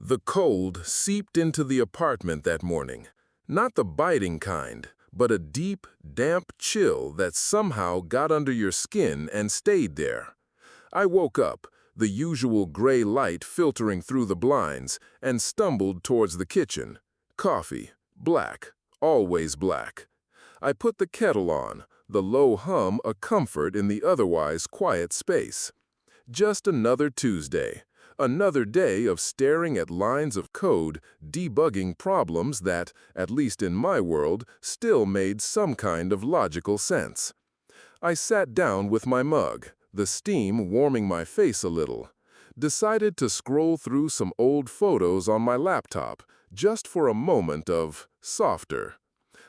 The cold seeped into the apartment that morning. Not the biting kind, but a deep, damp chill that somehow got under your skin and stayed there. I woke up, the usual gray light filtering through the blinds, and stumbled towards the kitchen. Coffee, black, always black. I put the kettle on, the low hum a comfort in the otherwise quiet space. Just another Tuesday. Another day of staring at lines of code, debugging problems that, at least in my world, still made some kind of logical sense. I sat down with my mug, the steam warming my face a little. Decided to scroll through some old photos on my laptop, just for a moment of softer.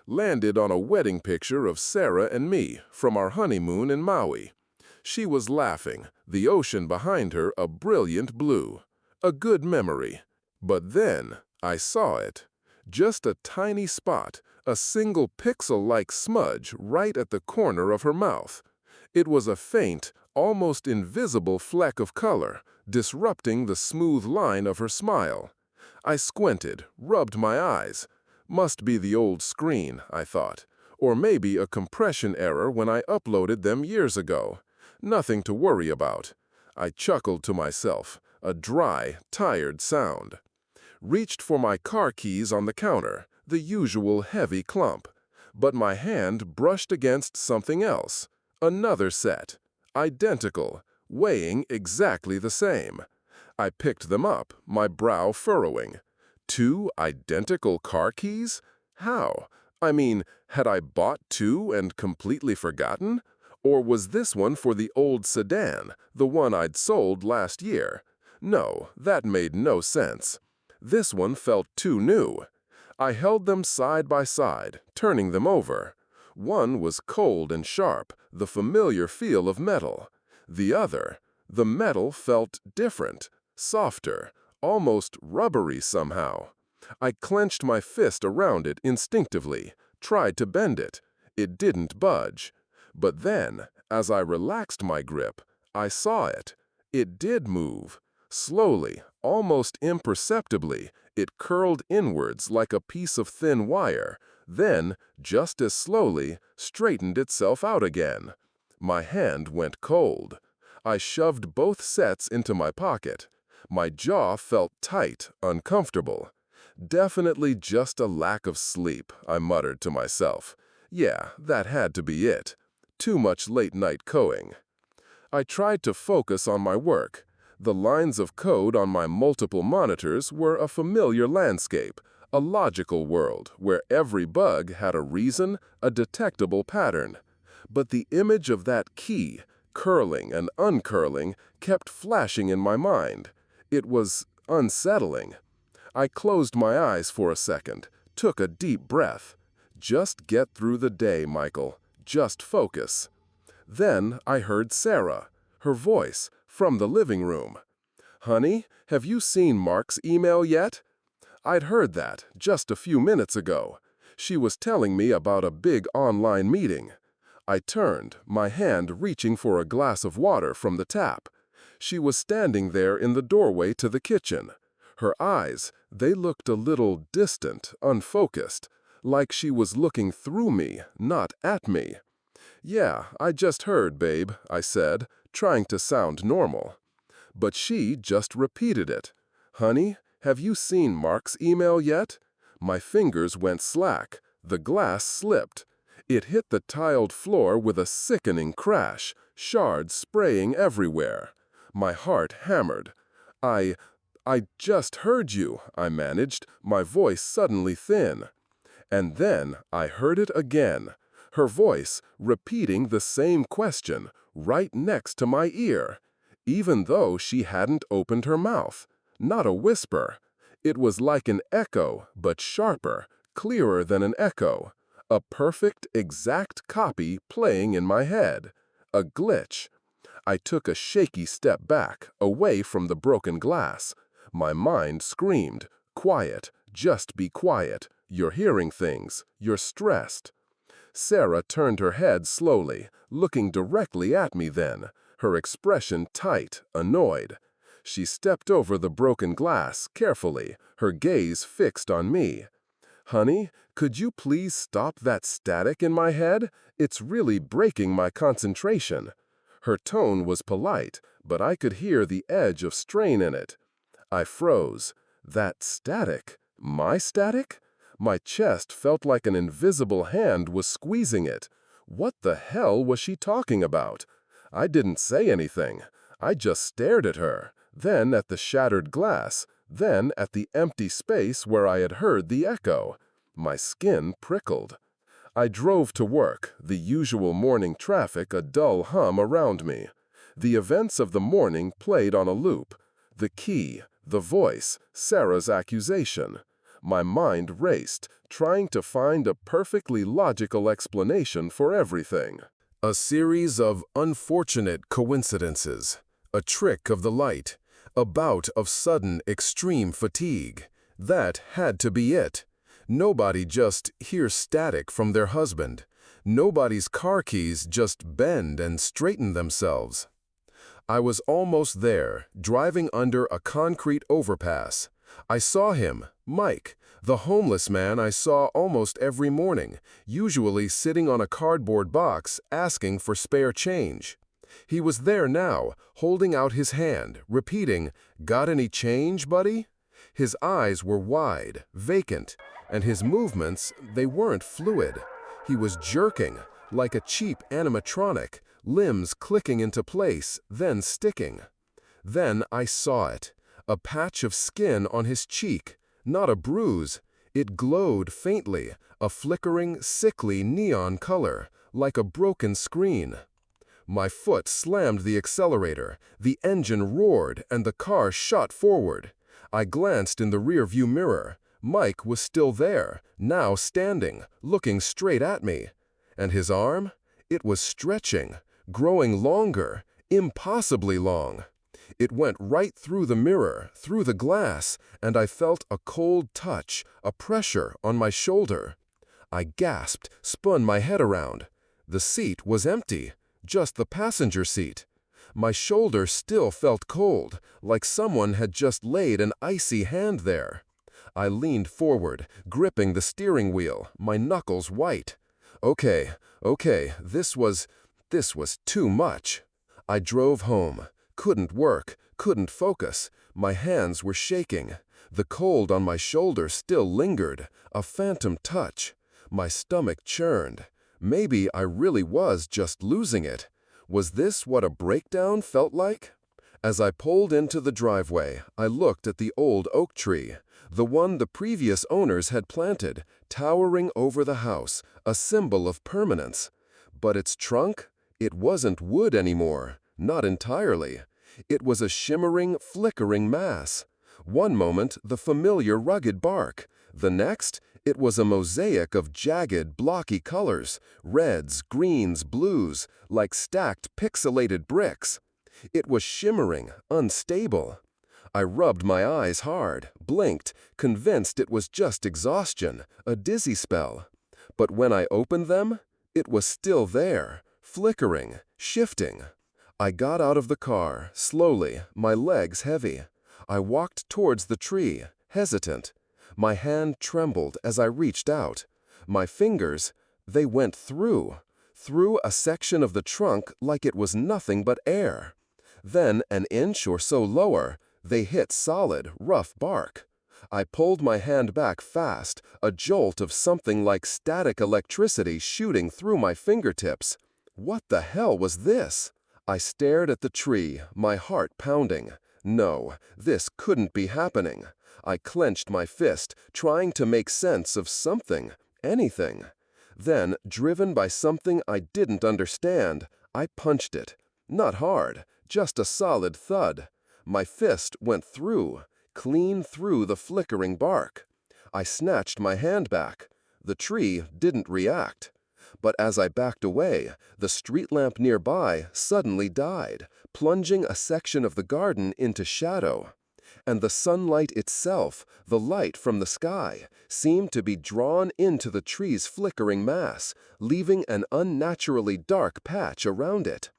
Landed on a wedding picture of Sarah and me from our honeymoon in Maui. She was laughing, the ocean behind her a brilliant blue. A good memory. But then I saw it. Just a tiny spot, a single pixel-like smudge right at the corner of her mouth. It was a faint, almost invisible fleck of color, disrupting the smooth line of her smile. I squinted, rubbed my eyes. Must be the old screen, I thought. Or maybe a compression error when I uploaded them years ago. Nothing to worry about. I chuckled to myself, a dry, tired sound. Reached for my car keys on the counter, the usual heavy clump. But my hand brushed against something else. Another set. Identical, weighing exactly the same. I picked them up, my brow furrowing. 2 identical car keys? How? I mean, had I bought 2 and completely forgotten? Or was this one for the old sedan, the one I'd sold last year? No, that made no sense. This one felt too new. I held them side by side, turning them over. One was cold and sharp, the familiar feel of metal. The metal felt different, softer, almost rubbery somehow. I clenched my fist around it instinctively, tried to bend it. It didn't budge. But then, as I relaxed my grip, I saw it. It did move. Slowly, almost imperceptibly, it curled inwards like a piece of thin wire, then, just as slowly, straightened itself out again. My hand went cold. I shoved both sets into my pocket. My jaw felt tight, uncomfortable. Definitely just a lack of sleep, I muttered to myself. Yeah, that had to be it. Too much late-night coing. I tried to focus on my work. The lines of code on my multiple monitors were a familiar landscape, a logical world where every bug had a reason, a detectable pattern. But the image of that key, curling and uncurling, kept flashing in my mind. It was unsettling. I closed my eyes for a second, took a deep breath. Just get through the day, Michael. Just focus. Then I heard Sarah, her voice, from the living room. "Honey, have you seen Mark's email yet?" I'd heard that just a few minutes ago. She was telling me about a big online meeting. I turned, my hand reaching for a glass of water from the tap. She was standing there in the doorway to the kitchen. Her eyes, they looked a little distant, unfocused. Like she was looking through me, not at me. "Yeah, I just heard, babe," I said, trying to sound normal. But she just repeated it. "Honey, have you seen Mark's email yet?" My fingers went slack. The glass slipped. It hit the tiled floor with a sickening crash, shards spraying everywhere. My heart hammered. I just heard you," I managed, my voice suddenly thin. And then I heard it again, her voice repeating the same question, right next to my ear, even though she hadn't opened her mouth. Not a whisper. It was like an echo, but sharper, clearer than an echo. A perfect, exact copy playing in my head. A glitch. I took a shaky step back, away from the broken glass. My mind screamed, "Quiet, just be quiet. You're hearing things. You're stressed." Sarah turned her head slowly, looking directly at me then, her expression tight, annoyed. She stepped over the broken glass carefully, her gaze fixed on me. "Honey, could you please stop that static in my head? It's really breaking my concentration." Her tone was polite, but I could hear the edge of strain in it. I froze. That static? My static? My chest felt like an invisible hand was squeezing it. What the hell was she talking about? I didn't say anything. I just stared at her, then at the shattered glass, then at the empty space where I had heard the echo. My skin prickled. I drove to work, the usual morning traffic a dull hum around me. The events of the morning played on a loop. The key, the voice, Sarah's accusation. My mind raced, trying to find a perfectly logical explanation for everything. A series of unfortunate coincidences. A trick of the light. A bout of sudden extreme fatigue. That had to be it. Nobody just hears static from their husband. Nobody's car keys just bend and straighten themselves. I was almost there, driving under a concrete overpass. I saw him, Mike, the homeless man I saw almost every morning, usually sitting on a cardboard box asking for spare change. He was there now, holding out his hand, repeating, "Got any change, buddy?" His eyes were wide, vacant, and his movements, they weren't fluid. He was jerking, like a cheap animatronic, limbs clicking into place, then sticking. Then I saw it, a patch of skin on his cheek, not a bruise. It glowed faintly, a flickering, sickly neon color, like a broken screen. My foot slammed the accelerator, the engine roared, and the car shot forward. I glanced in the rearview mirror. Mike was still there, now standing, looking straight at me. And his arm? It was stretching, growing longer, impossibly long. It went right through the mirror, through the glass, and I felt a cold touch, a pressure on my shoulder. I gasped, spun my head around. The seat was empty, just the passenger seat. My shoulder still felt cold, like someone had just laid an icy hand there. I leaned forward, gripping the steering wheel, my knuckles white. Okay, this was too much. I drove home. Couldn't work, couldn't focus. My hands were shaking. The cold on my shoulder still lingered, a phantom touch. My stomach churned. Maybe I really was just losing it. Was this what a breakdown felt like? As I pulled into the driveway, I looked at the old oak tree, the one the previous owners had planted, towering over the house, a symbol of permanence. But its trunk? It wasn't wood anymore, not entirely. It was a shimmering, flickering mass. One moment, the familiar rugged bark. The next, it was a mosaic of jagged, blocky colors, reds, greens, blues, like stacked pixelated bricks. It was shimmering, unstable. I rubbed my eyes hard, blinked, convinced it was just exhaustion, a dizzy spell. But when I opened them, it was still there, flickering, shifting. I got out of the car, slowly, my legs heavy. I walked towards the tree, hesitant. My hand trembled as I reached out. My fingers, they went through a section of the trunk like it was nothing but air. Then, an inch or so lower, they hit solid, rough bark. I pulled my hand back fast, a jolt of something like static electricity shooting through my fingertips. What the hell was this? I stared at the tree, my heart pounding. No, this couldn't be happening. I clenched my fist, trying to make sense of something, anything. Then, driven by something I didn't understand, I punched it. Not hard, just a solid thud. My fist went through, clean through the flickering bark. I snatched my hand back. The tree didn't react. But as I backed away, the street lamp nearby suddenly died, plunging a section of the garden into shadow. And the sunlight itself, the light from the sky, seemed to be drawn into the tree's flickering mass, leaving an unnaturally dark patch around it.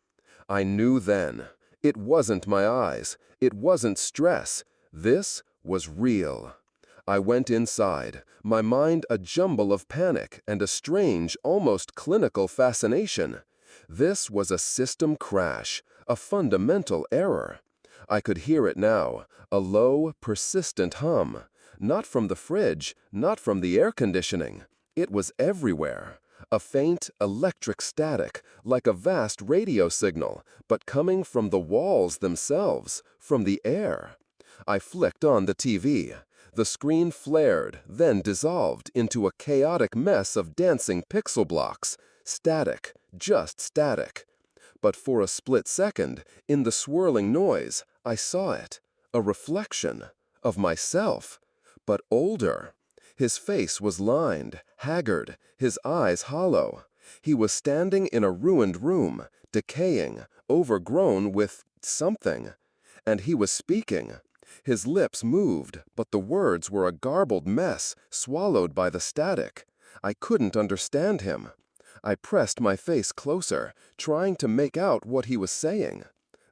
I knew then. It wasn't my eyes. It wasn't stress. This was real. I went inside, my mind a jumble of panic and a strange, almost clinical fascination. This was a system crash, a fundamental error. I could hear it now, a low, persistent hum. Not from the fridge, not from the air conditioning. It was everywhere. A faint, electric static, like a vast radio signal, but coming from the walls themselves, from the air. I flicked on the TV. The screen flared, then dissolved into a chaotic mess of dancing pixel blocks. Static, just static. But for a split second, in the swirling noise, I saw it. A reflection of myself, but older. His face was lined, haggard, his eyes hollow. He was standing in a ruined room, decaying, overgrown with something. And he was speaking. His lips moved, but the words were a garbled mess, swallowed by the static. I couldn't understand him. I pressed my face closer, trying to make out what he was saying.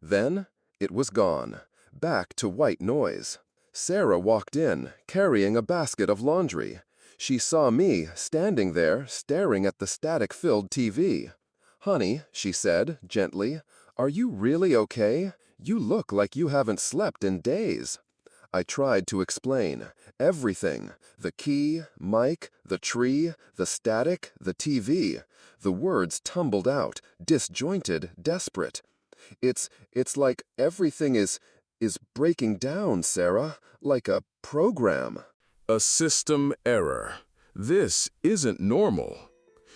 Then, it was gone, back to white noise. Sarah walked in, carrying a basket of laundry. She saw me, standing there, staring at the static-filled TV. "Honey," she said, gently, "are you really okay? You look like you haven't slept in days." I tried to explain. Everything. The key, Mike, the tree, the static, the TV. The words tumbled out, disjointed, desperate. It's like everything is breaking down, Sarah, like a program. A system error. This isn't normal.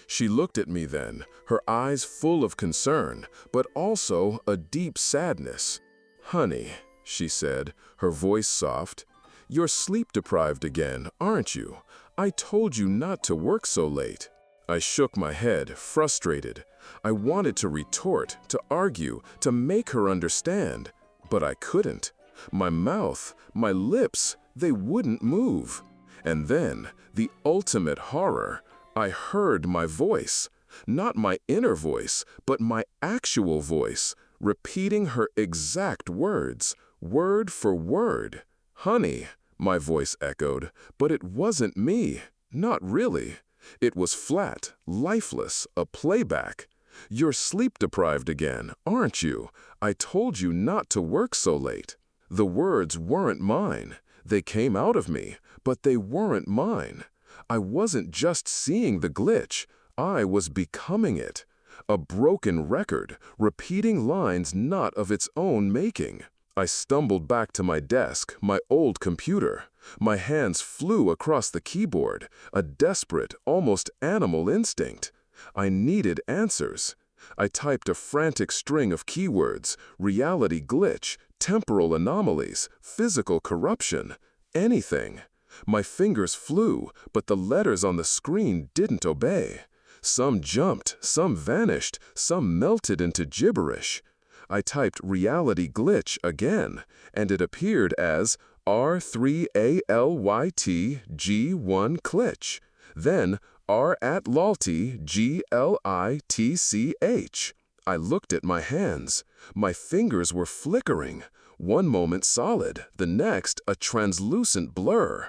She looked at me then, her eyes full of concern, but also a deep sadness. "Honey," she said, her voice soft, "you're sleep-deprived again, aren't you? I told you not to work so late." I shook my head, frustrated. I wanted to retort, to argue, to make her understand, but I couldn't. My mouth, my lips, they wouldn't move. And then, the ultimate horror, I heard my voice. Not my inner voice, but my actual voice, repeating her exact words, word for word. "Honey," my voice echoed, but it wasn't me. Not really. It was flat, lifeless, a playback. "You're sleep-deprived again, aren't you? I told you not to work so late." The words weren't mine. They came out of me, but they weren't mine. I wasn't just seeing the glitch. I was becoming it. A broken record, repeating lines not of its own making. I stumbled back to my desk, my old computer. My hands flew across the keyboard, a desperate, almost animal instinct. I needed answers. I typed a frantic string of keywords: reality glitch, temporal anomalies, physical corruption, anything. My fingers flew, but the letters on the screen didn't obey. Some jumped, some vanished, some melted into gibberish. I typed reality glitch again, and it appeared as R3ALYTG1 glitch. Then R@LALTY GLITCH. I looked at my hands. My fingers were flickering. One moment solid, the next a translucent blur.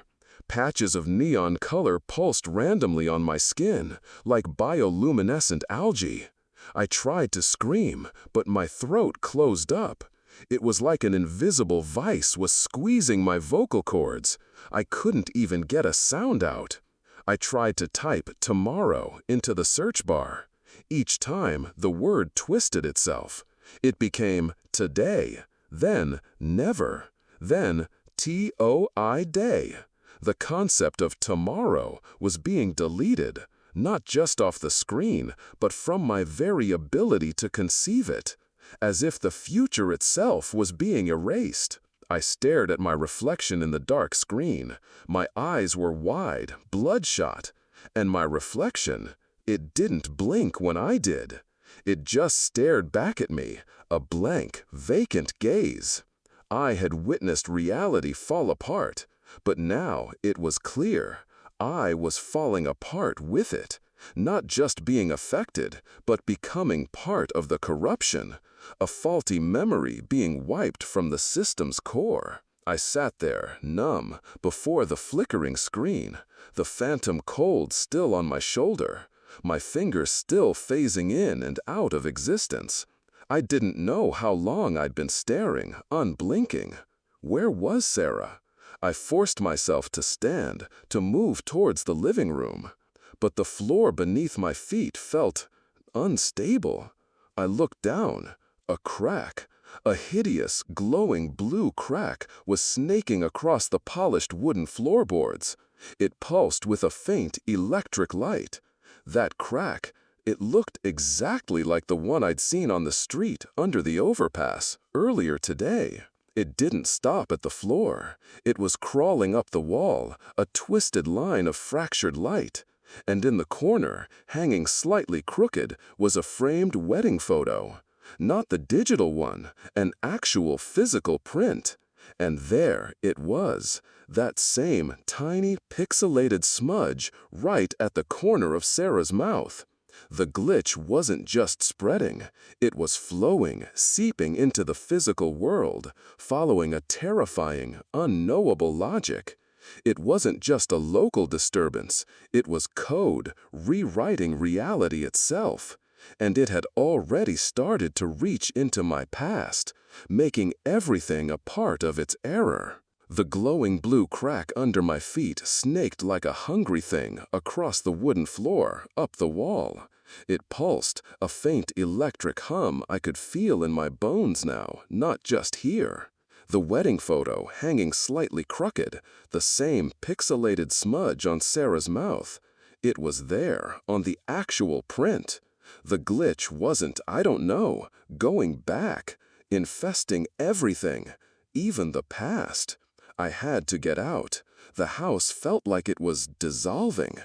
Patches of neon color pulsed randomly on my skin, like bioluminescent algae. I tried to scream, but my throat closed up. It was like an invisible vice was squeezing my vocal cords. I couldn't even get a sound out. I tried to type tomorrow into the search bar. Each time, the word twisted itself. It became today, then never, then TOI day. The concept of tomorrow was being deleted, not just off the screen, but from my very ability to conceive it, as if the future itself was being erased. I stared at my reflection in the dark screen. My eyes were wide, bloodshot, and my reflection, it didn't blink when I did. It just stared back at me, a blank, vacant gaze. I had witnessed reality fall apart, but now it was clear. I was falling apart with it, Not just being affected, but becoming part of the corruption. A faulty memory being wiped from the system's core. I sat there, numb, before the flickering screen, the phantom cold still on my shoulder, my fingers still phasing in and out of existence. I didn't know how long I'd been staring, unblinking. Where was Sarah? I forced myself to stand, to move towards the living room. But the floor beneath my feet felt unstable. I looked down. A crack, a hideous, glowing blue crack, was snaking across the polished wooden floorboards. It pulsed with a faint electric light. That crack, it looked exactly like the one I'd seen on the street under the overpass earlier today. It didn't stop at the floor. It was crawling up the wall, a twisted line of fractured light. And in the corner, hanging slightly crooked, was a framed wedding photo. Not the digital one, an actual physical print. And there it was, that same tiny pixelated smudge right at the corner of Sarah's mouth. The glitch wasn't just spreading, it was flowing, seeping into the physical world, following a terrifying, unknowable logic. It wasn't just a local disturbance, it was code rewriting reality itself. And it had already started to reach into my past, making everything a part of its error. The glowing blue crack under my feet snaked like a hungry thing across the wooden floor, up the wall. It pulsed, a faint electric hum I could feel in my bones now, not just here. The wedding photo hanging slightly crooked, the same pixelated smudge on Sarah's mouth. It was there, on the actual print. The glitch wasn't, I don't know, going back, infesting everything, even the past. I had to get out. The house felt like it was dissolving.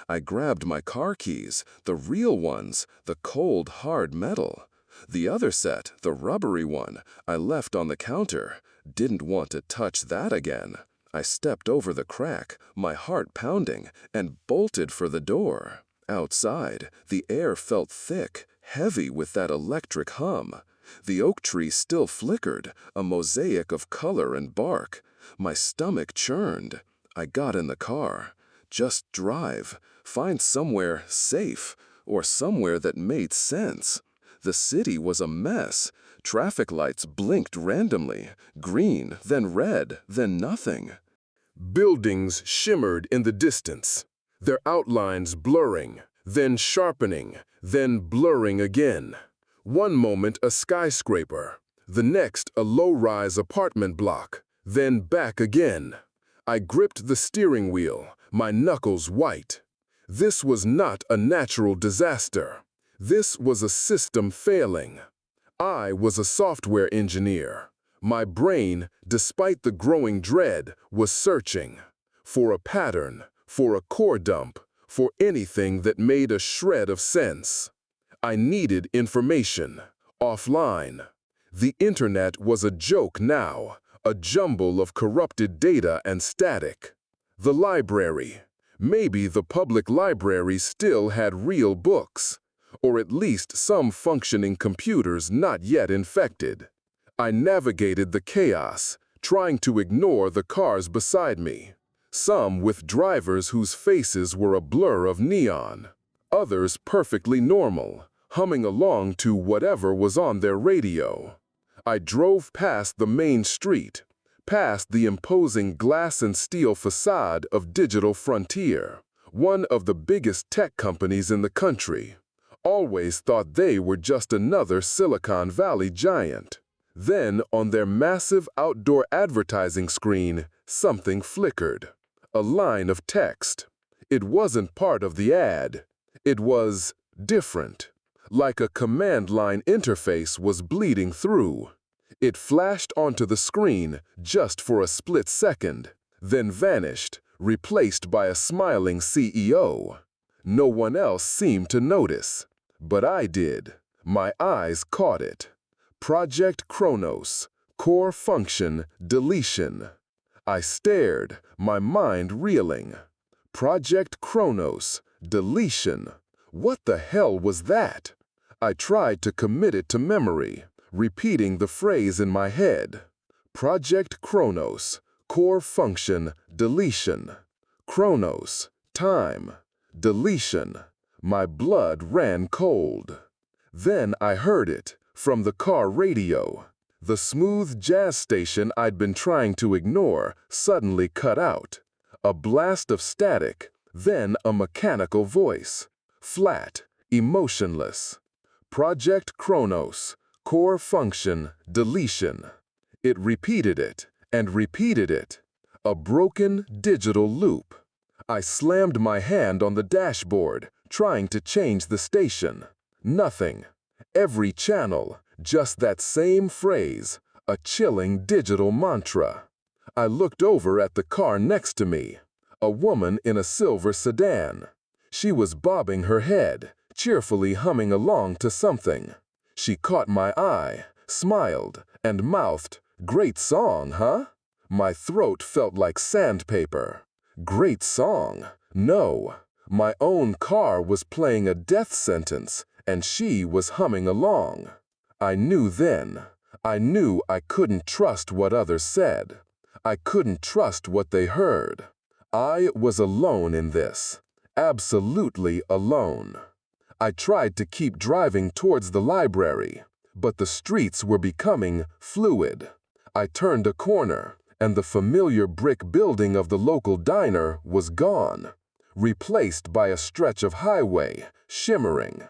I grabbed my car keys, the real ones, the cold, hard metal. The other set, the rubbery one, I left on the counter. Didn't want to touch that again. I stepped over the crack, my heart pounding, and bolted for the door. Outside, the air felt thick, heavy with that electric hum. The oak tree still flickered, a mosaic of color and bark. My stomach churned. I got in the car. Just drive. Find somewhere safe, or somewhere that made sense. The city was a mess. Traffic lights blinked randomly, green, then red, then nothing. Buildings shimmered in the distance, their outlines blurring, then sharpening, then blurring again. One moment a skyscraper, the next a low-rise apartment block, then back again. I gripped the steering wheel, my knuckles white. This was not a natural disaster. This was a system failing. I was a software engineer. My brain, despite the growing dread, was searching for a pattern, for a core dump, for anything that made a shred of sense. I needed information, offline. The internet was a joke now, a jumble of corrupted data and static. The library. Maybe the public library still had real books, or at least some functioning computers not yet infected. I navigated the chaos, trying to ignore the cars beside me. Some with drivers whose faces were a blur of neon. Others perfectly normal, humming along to whatever was on their radio. I drove past the main street, past the imposing glass and steel facade of Digital Frontier, one of the biggest tech companies in the country. Always thought they were just another Silicon Valley giant. Then, on their massive outdoor advertising screen, something flickered. A line of text. It wasn't part of the ad. It was different. Like a command line interface was bleeding through. It flashed onto the screen just for a split second, then vanished, replaced by a smiling CEO. No one else seemed to notice, but I did. My eyes caught it. Project Kronos, core function, deletion. I stared, my mind reeling. Project Kronos, deletion. What the hell was that? I tried to commit it to memory, repeating the phrase in my head. Project Kronos, core function, deletion. Kronos, time. Deletion. My blood ran cold. Then I heard it, from the car radio. The smooth jazz station I'd been trying to ignore suddenly cut out. A blast of static, then a mechanical voice. Flat, emotionless. Project Kronos, core function, deletion. It repeated it, and repeated it. A broken digital loop. I slammed my hand on the dashboard, trying to change the station. Nothing. Every channel, just that same phrase, a chilling digital mantra. I looked over at the car next to me, a woman in a silver sedan. She was bobbing her head, cheerfully humming along to something. She caught my eye, smiled, and mouthed, "Great song, huh?" My throat felt like sandpaper. Great song? No. My own car was playing a death sentence, and she was humming along. I knew then. I knew I couldn't trust what others said. I couldn't trust what they heard. I was alone in this. Absolutely alone. I tried to keep driving towards the library, but the streets were becoming fluid. I turned a corner, and the familiar brick building of the local diner was gone, replaced by a stretch of highway, shimmering.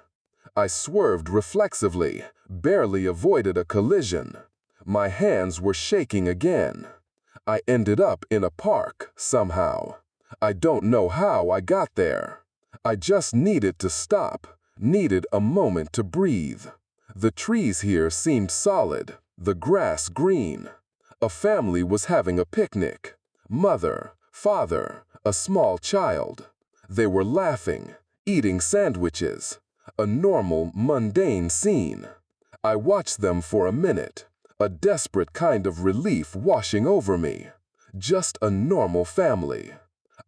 I swerved reflexively, barely avoided a collision. My hands were shaking again. I ended up in a park, somehow. I don't know how I got there. I just needed to stop, needed a moment to breathe. The trees here seemed solid, the grass green. A family was having a picnic. Mother, father, a small child. They were laughing, eating sandwiches. A normal, mundane scene. I watched them for a minute, a desperate kind of relief washing over me. Just a normal family.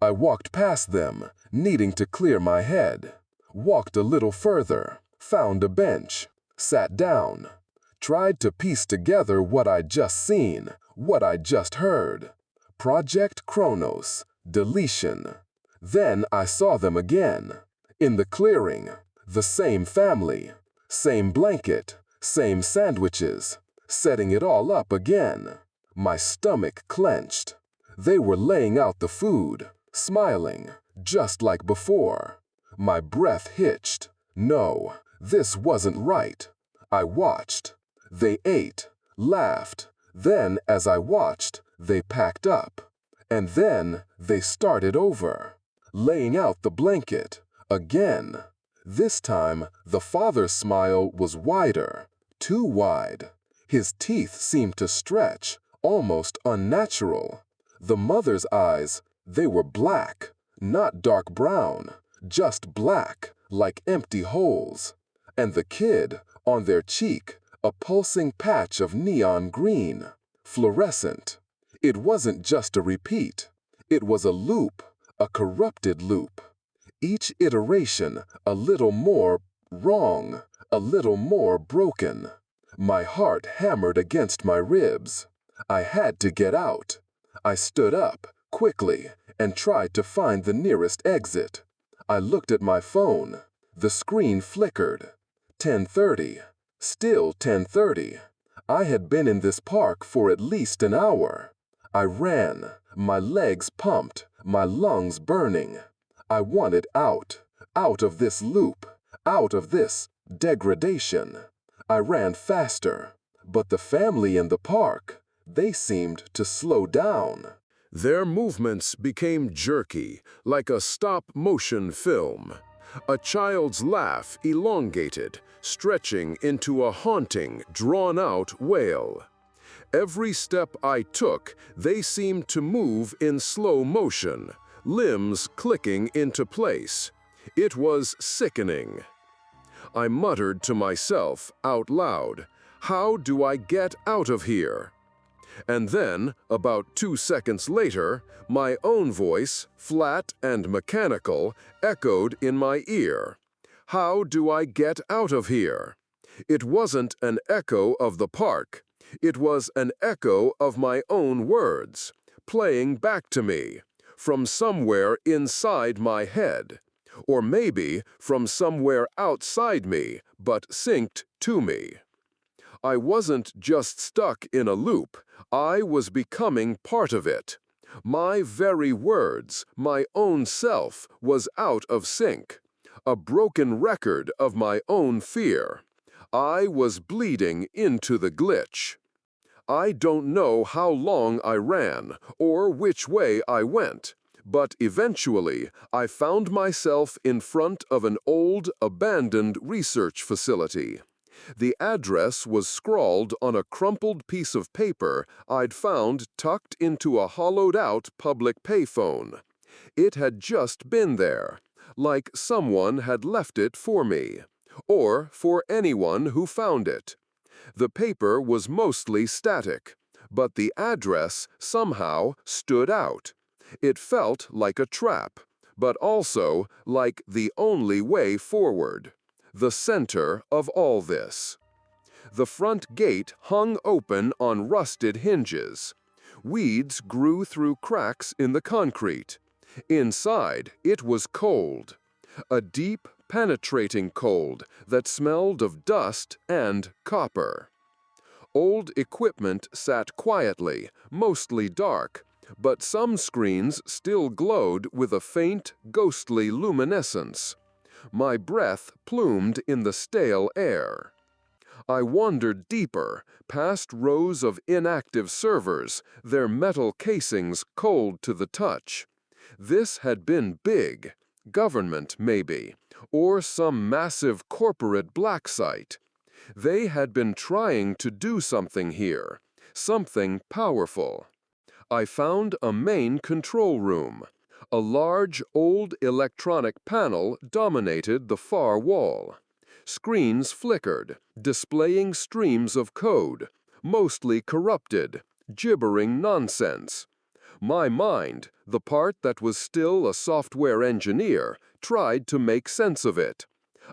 I walked past them, needing to clear my head. Walked a little further, found a bench, sat down. Tried to piece together what I'd just seen, what I'd just heard. Project Kronos, deletion. Then I saw them again. In the clearing. The same family. Same blanket. Same sandwiches. Setting it all up again. My stomach clenched. They were laying out the food, smiling, just like before. My breath hitched. No, this wasn't right. I watched. They ate, laughed. Then, as I watched, they packed up. And then they started over, laying out the blanket, again. This time, the father's smile was wider, too wide. His teeth seemed to stretch, almost unnatural. The mother's eyes, they were black, not dark brown, just black, like empty holes. And the kid, on their cheek, a pulsing patch of neon green, fluorescent. It wasn't just a repeat. It was a loop, a corrupted loop. Each iteration a little more wrong, a little more broken. My heart hammered against my ribs. I had to get out. I stood up, quickly, and tried to find the nearest exit. I looked at my phone. The screen flickered. 10:30. Still 10:30. I had been in this park for at least an hour. I ran, my legs pumped, my lungs burning. I wanted out of this loop, out of this degradation. I ran faster, but the family in the park, they seemed to slow down. Their movements became jerky, like a stop-motion film. A child's laugh elongated, stretching into a haunting, drawn-out wail. Every step I took, they seemed to move in slow motion, limbs clicking into place. It was sickening. I muttered to myself out loud, "How do I get out of here?" And then, about 2 seconds later, my own voice, flat and mechanical, echoed in my ear. How do I get out of here? It wasn't an echo of the park. It was an echo of my own words, playing back to me, from somewhere inside my head. Or maybe from somewhere outside me, but synced to me. I wasn't just stuck in a loop, I was becoming part of it. My very words, my own self, was out of sync. A broken record of my own fear. I was bleeding into the glitch. I don't know how long I ran, or which way I went, but eventually I found myself in front of an old, abandoned research facility. The address was scrawled on a crumpled piece of paper I'd found tucked into a hollowed-out public payphone. It had just been there, like someone had left it for me, or for anyone who found it. The paper was mostly static, but the address somehow stood out. It felt like a trap, but also like the only way forward. The center of all this. The front gate hung open on rusted hinges. Weeds grew through cracks in the concrete. Inside, it was cold. A deep, penetrating cold that smelled of dust and copper. Old equipment sat quietly, mostly dark, but some screens still glowed with a faint, ghostly luminescence. My breath plumed in the stale air. I wandered deeper, past rows of inactive servers, their metal casings cold to the touch. This had been big, government maybe, or some massive corporate black site. They had been trying to do something here, something powerful. I found a main control room. A large, old electronic panel dominated the far wall. Screens flickered, displaying streams of code, mostly corrupted, gibbering nonsense. My mind, the part that was still a software engineer, tried to make sense of it.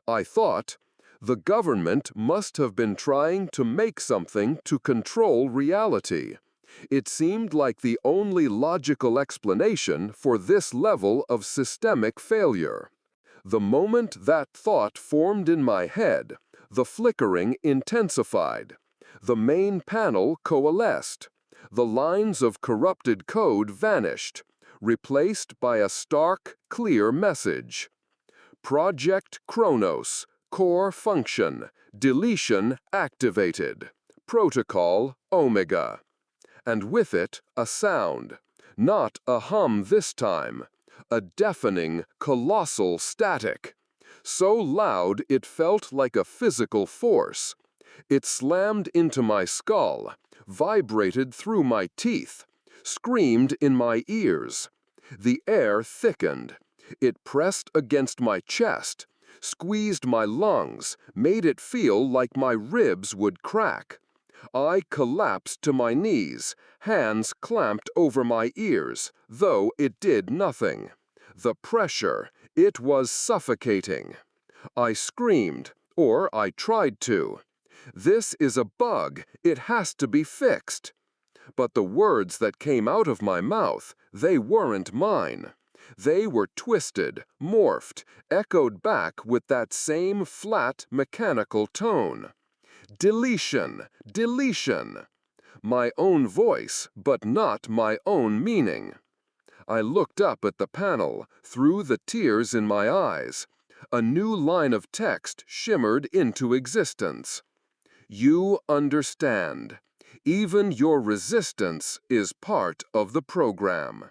I thought, the government must have been trying to make something to control reality. It seemed like the only logical explanation for this level of systemic failure. The moment that thought formed in my head, the flickering intensified. The main panel coalesced. The lines of corrupted code vanished, replaced by a stark, clear message. Project Kronos, core function, deletion activated. Protocol Omega. And with it, a sound. Not a hum this time. A deafening, colossal static. So loud it felt like a physical force. It slammed into my skull, vibrated through my teeth, screamed in my ears. The air thickened. It pressed against my chest, squeezed my lungs, made it feel like my ribs would crack. I collapsed to my knees, hands clamped over my ears, though it did nothing. The pressure, it was suffocating. I screamed, or I tried to. This is a bug, it has to be fixed. But the words that came out of my mouth, they weren't mine. They were twisted, morphed, echoed back with that same flat, mechanical tone. Deletion, deletion. My own voice, but not my own meaning. I looked up at the panel, through the tears in my eyes. A new line of text shimmered into existence. You understand. Even your resistance is part of the program.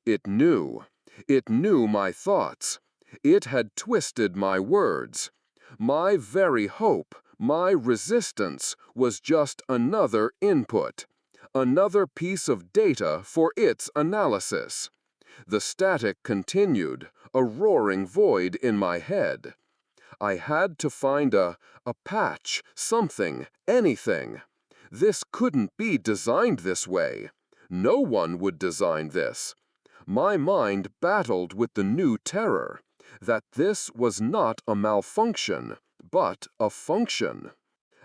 It knew. It knew my thoughts. It had twisted my words. My very hope, my resistance, was just another input, another piece of data for its analysis. The static continued, a roaring void in my head. I had to find a patch, something, anything. This couldn't be designed this way. No one would design this. My mind battled with the new terror. that this was not a malfunction, but a function.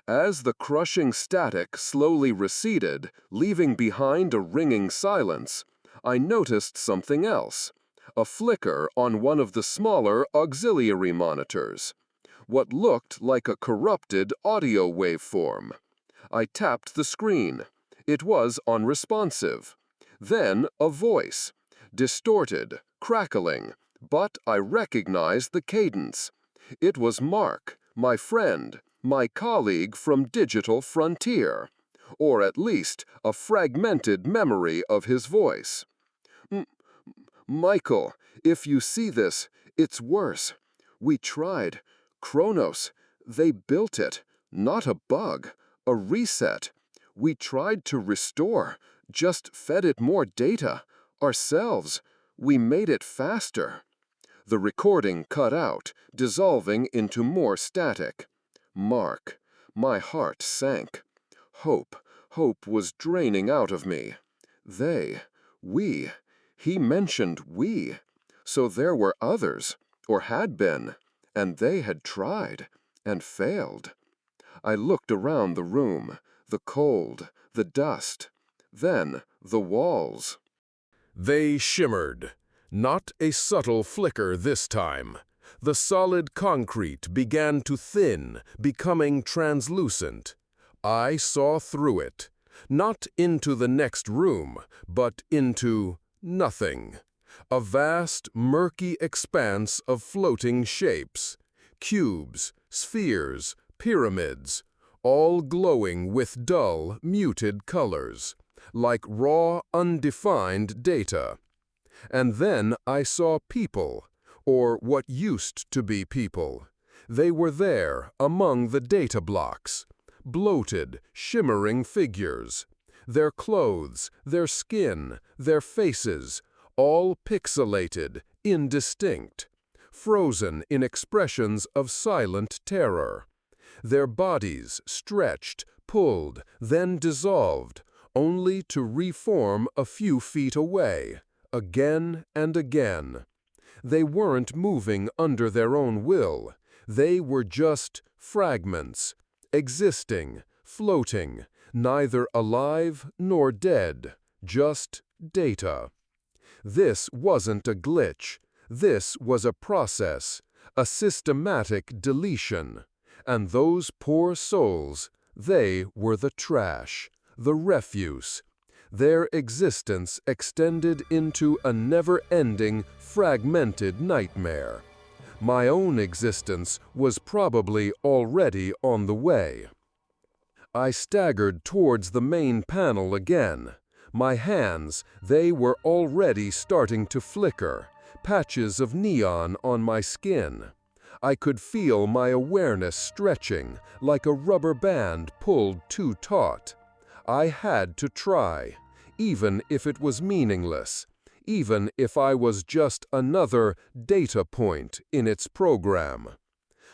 As the crushing static slowly receded, leaving behind a ringing silence, I noticed something else, a flicker on one of the smaller auxiliary monitors. What looked like a corrupted audio waveform. I tapped the screen. It was unresponsive. Then a voice, distorted, crackling, but I recognized the cadence. It was Mark, my friend, my colleague from Digital Frontier, or at least a fragmented memory of his voice. Michael, if you see this, it's worse. We tried. Kronos, they built it, not a bug, a reset. We tried to restore, just fed it more data, ourselves. We made it faster. The recording cut out, dissolving into more static. Mark, my heart sank. Hope was draining out of me. We, he mentioned we. So there were others, or had been, and they had tried, and failed. I looked around the room, the cold, the dust, then the walls. They shimmered. Not a subtle flicker this time. The solid concrete began to thin, becoming translucent. I saw through it, not into the next room, but into nothing. A vast, murky expanse of floating shapes, cubes, spheres, pyramids, all glowing with dull, muted colors, like raw, undefined data. And then I saw people, or what used to be people. They were there, among the data blocks, bloated, shimmering figures. Their clothes, their skin, their faces, all pixelated, indistinct, frozen in expressions of silent terror. Their bodies stretched, pulled, then dissolved, only to reform a few feet away, again and again. They weren't moving under their own will. They were just fragments, existing, floating, neither alive nor dead, just data. This wasn't a glitch. This was a process, a systematic deletion. And those poor souls, they were the trash, the refuse. Their existence extended into a never-ending, fragmented nightmare. My own existence was probably already on the way. I staggered towards the main panel again. My hands, they were already starting to flicker, patches of neon on my skin. I could feel my awareness stretching, like a rubber band pulled too taut. I had to try, even if it was meaningless, even if I was just another data point in its program.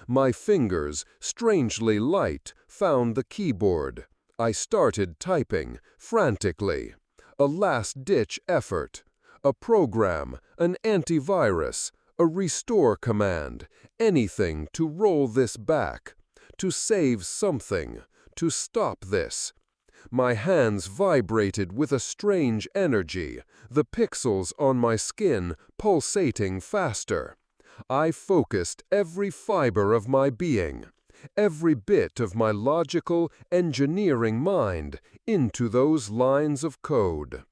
My fingers, strangely light, found the keyboard. I started typing, frantically. A last-ditch effort. A program, an antivirus, a restore command, anything to roll this back, to save something, to stop this. My hands vibrated with a strange energy, the pixels on my skin pulsating faster. I focused every fiber of my being, every bit of my logical, engineering mind into those lines of code.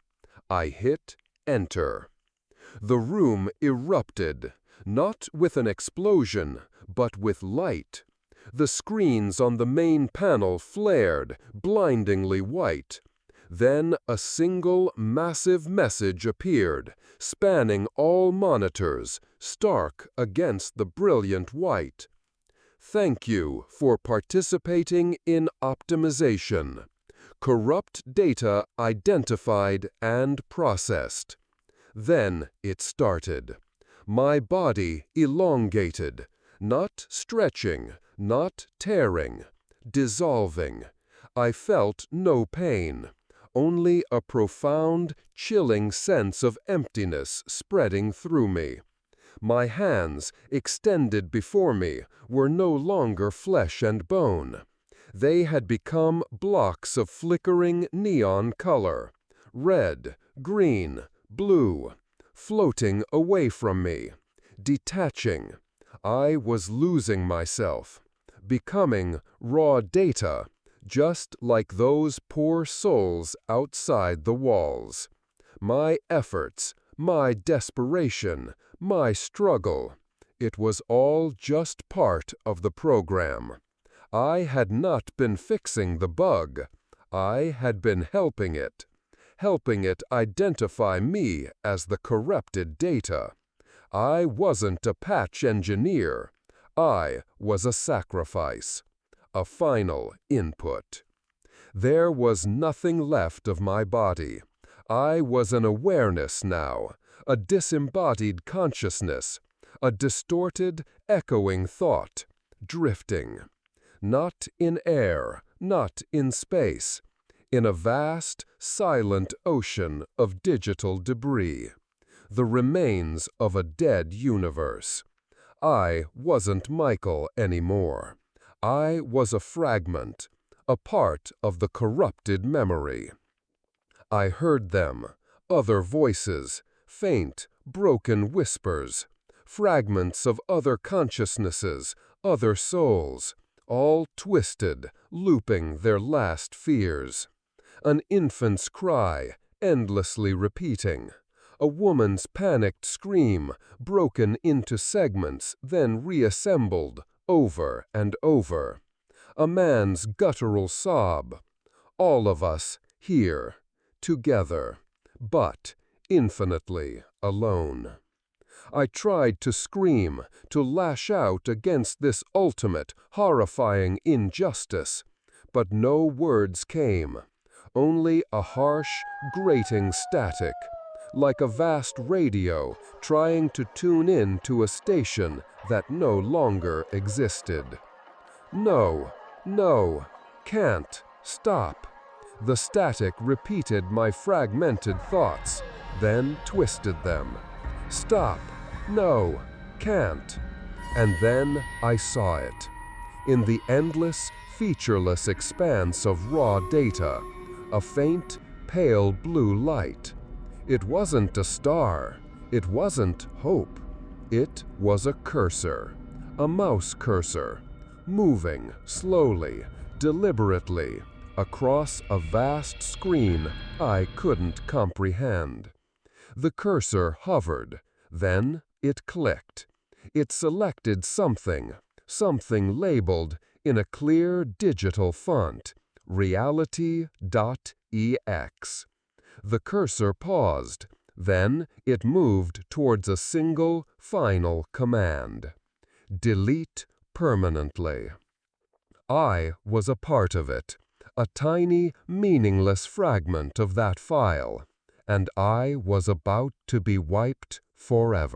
I hit enter. The room erupted, not with an explosion, but with light. The screens on the main panel flared, blindingly white. Then a single, massive message appeared, spanning all monitors, stark against the brilliant white. Thank you for participating in optimization. Corrupt data identified and processed. Then it started. My body elongated, not stretching, not tearing, dissolving. I felt no pain, only a profound, chilling sense of emptiness spreading through me. My hands, extended before me, were no longer flesh and bone. They had become blocks of flickering neon color, red, green, blue, floating away from me, detaching. I was losing myself, becoming raw data, just like those poor souls outside the walls. My efforts, my desperation, my struggle, it was all just part of the program. I had not been fixing the bug. I had been helping it identify me as the corrupted data. I wasn't a patch engineer. I was a sacrifice, a final input. There was nothing left of my body. I was an awareness now, a disembodied consciousness, a distorted, echoing thought, drifting. Not in air, not in space, in a vast, silent ocean of digital debris, the remains of a dead universe. I wasn't Michael anymore. I was a fragment, a part of the corrupted memory. I heard them, other voices, faint, broken whispers, fragments of other consciousnesses, other souls, all twisted, looping their last fears. An infant's cry, endlessly repeating. A woman's panicked scream, broken into segments, then reassembled, over and over. A man's guttural sob. All of us, here, together, but infinitely alone. I tried to scream, to lash out against this ultimate, horrifying injustice, but no words came, only a harsh, grating static, like a vast radio trying to tune in to a station that no longer existed. No, no, can't, stop. The static repeated my fragmented thoughts, then twisted them. Stop, no, can't. And then I saw it. In the endless, featureless expanse of raw data, a faint, pale blue light. It wasn't a star. It wasn't hope. It was a cursor, a mouse cursor, moving slowly, deliberately, across a vast screen I couldn't comprehend. The cursor hovered, then it clicked. It selected something labeled in a clear digital font, reality.ex. The cursor paused, then it moved towards a single, final command. Delete permanently. I was a part of it, a tiny, meaningless fragment of that file, and I was about to be wiped forever.